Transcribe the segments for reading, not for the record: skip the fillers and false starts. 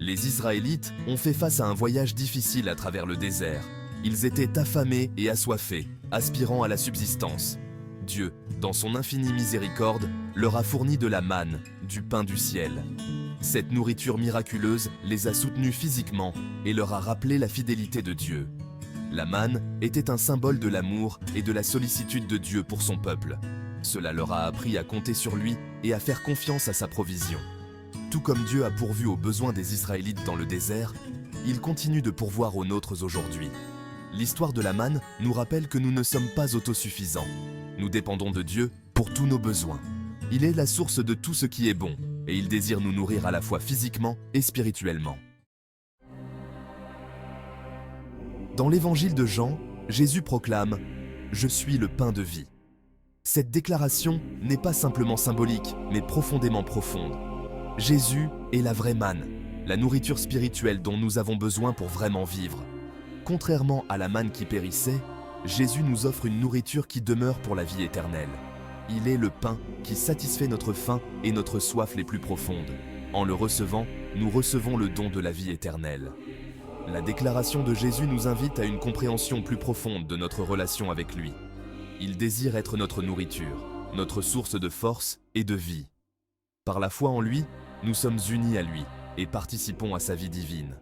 Les Israélites ont fait face à un voyage difficile à travers le désert. Ils étaient affamés et assoiffés, aspirant à la subsistance. Dieu, dans son infinie miséricorde, leur a fourni de la manne, du pain du ciel. Cette nourriture miraculeuse les a soutenus physiquement et leur a rappelé la fidélité de Dieu. La manne était un symbole de l'amour et de la sollicitude de Dieu pour son peuple. Cela leur a appris à compter sur lui et à faire confiance à sa provision. Tout comme Dieu a pourvu aux besoins des Israélites dans le désert, il continue de pourvoir aux nôtres aujourd'hui. L'histoire de la manne nous rappelle que nous ne sommes pas autosuffisants. Nous dépendons de Dieu pour tous nos besoins. Il est la source de tout ce qui est bon, et il désire nous nourrir à la fois physiquement et spirituellement. Dans l'évangile de Jean, Jésus proclame « Je suis le pain de vie ». Cette déclaration n'est pas simplement symbolique, mais profondément profonde. Jésus est la vraie manne, la nourriture spirituelle dont nous avons besoin pour vraiment vivre. Contrairement à la manne qui périssait, Jésus nous offre une nourriture qui demeure pour la vie éternelle. Il est le pain qui satisfait notre faim et notre soif les plus profondes. En le recevant, nous recevons le don de la vie éternelle. La déclaration de Jésus nous invite à une compréhension plus profonde de notre relation avec lui. Il désire être notre nourriture, notre source de force et de vie. Par la foi en lui, nous sommes unis à lui et participons à sa vie divine.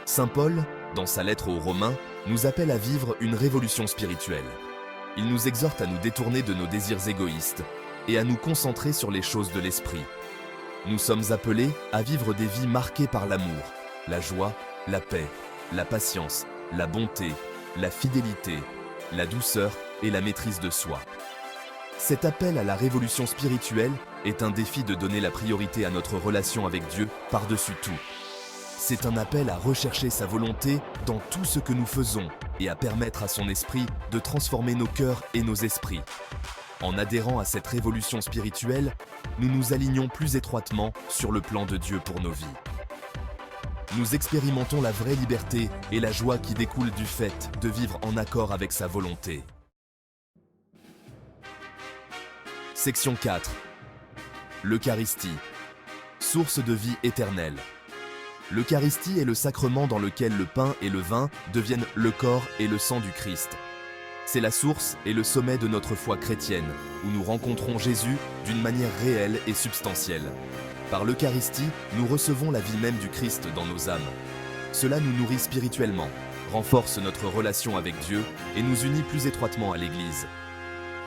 Saint Paul, dans sa lettre aux Romains, nous appelle à vivre une révolution spirituelle. Il nous exhorte à nous détourner de nos désirs égoïstes et à nous concentrer sur les choses de l'esprit. Nous sommes appelés à vivre des vies marquées par l'amour, la joie, la paix, la patience, la bonté, la fidélité, la douceur et la maîtrise de soi. Cet appel à la révolution spirituelle est un défi de donner la priorité à notre relation avec Dieu par-dessus tout. C'est un appel à rechercher sa volonté dans tout ce que nous faisons et à permettre à son esprit de transformer nos cœurs et nos esprits. En adhérant à cette révolution spirituelle, nous nous alignons plus étroitement sur le plan de Dieu pour nos vies. Nous expérimentons la vraie liberté et la joie qui découle du fait de vivre en accord avec sa volonté. Section 4. L'Eucharistie, source de vie éternelle. L'Eucharistie est le sacrement dans lequel le pain et le vin deviennent le corps et le sang du Christ. C'est la source et le sommet de notre foi chrétienne, où nous rencontrons Jésus d'une manière réelle et substantielle. Par l'Eucharistie, nous recevons la vie même du Christ dans nos âmes. Cela nous nourrit spirituellement, renforce notre relation avec Dieu et nous unit plus étroitement à l'Église.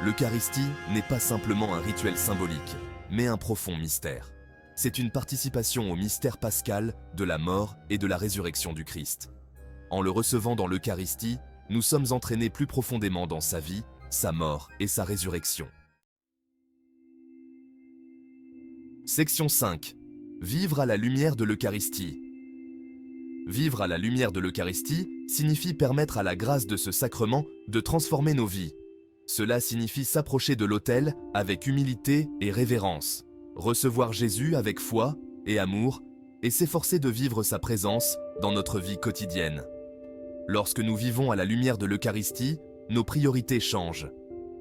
L'Eucharistie n'est pas simplement un rituel symbolique, mais un profond mystère. C'est une participation au mystère pascal de la mort et de la résurrection du Christ. En le recevant dans l'Eucharistie, nous sommes entraînés plus profondément dans sa vie, sa mort et sa résurrection. Section 5. Vivre à la lumière de l'Eucharistie. Vivre à la lumière de l'Eucharistie signifie permettre à la grâce de ce sacrement de transformer nos vies. Cela signifie s'approcher de l'autel avec humilité et révérence, recevoir Jésus avec foi et amour et s'efforcer de vivre sa présence dans notre vie quotidienne. Lorsque nous vivons à la lumière de l'Eucharistie, nos priorités changent.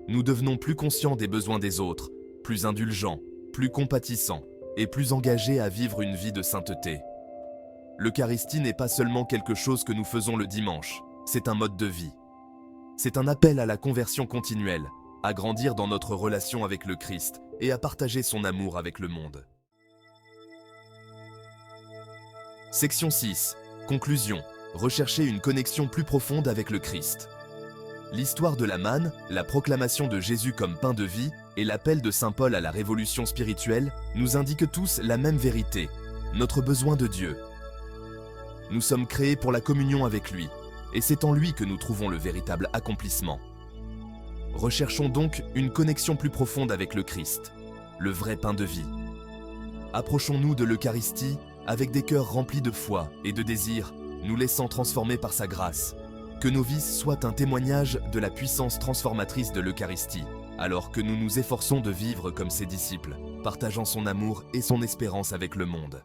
Nous devenons plus conscients des besoins des autres, plus indulgents, plus compatissants et plus engagés à vivre une vie de sainteté. L'Eucharistie n'est pas seulement quelque chose que nous faisons le dimanche, c'est un mode de vie. C'est un appel à la conversion continuelle, à grandir dans notre relation avec le Christ et à partager son amour avec le monde. Section 6. Conclusion. Rechercher une connexion plus profonde avec le Christ. L'histoire de la manne, la proclamation de Jésus comme pain de vie et l'appel de Saint Paul à la révolution spirituelle nous indiquent tous la même vérité, notre besoin de Dieu. Nous sommes créés pour la communion avec lui, et c'est en lui que nous trouvons le véritable accomplissement. Recherchons donc une connexion plus profonde avec le Christ, le vrai pain de vie. Approchons-nous de l'Eucharistie avec des cœurs remplis de foi et de désir, nous laissant transformer par sa grâce. Que nos vies soient un témoignage de la puissance transformatrice de l'Eucharistie, alors que nous nous efforçons de vivre comme ses disciples, partageant son amour et son espérance avec le monde.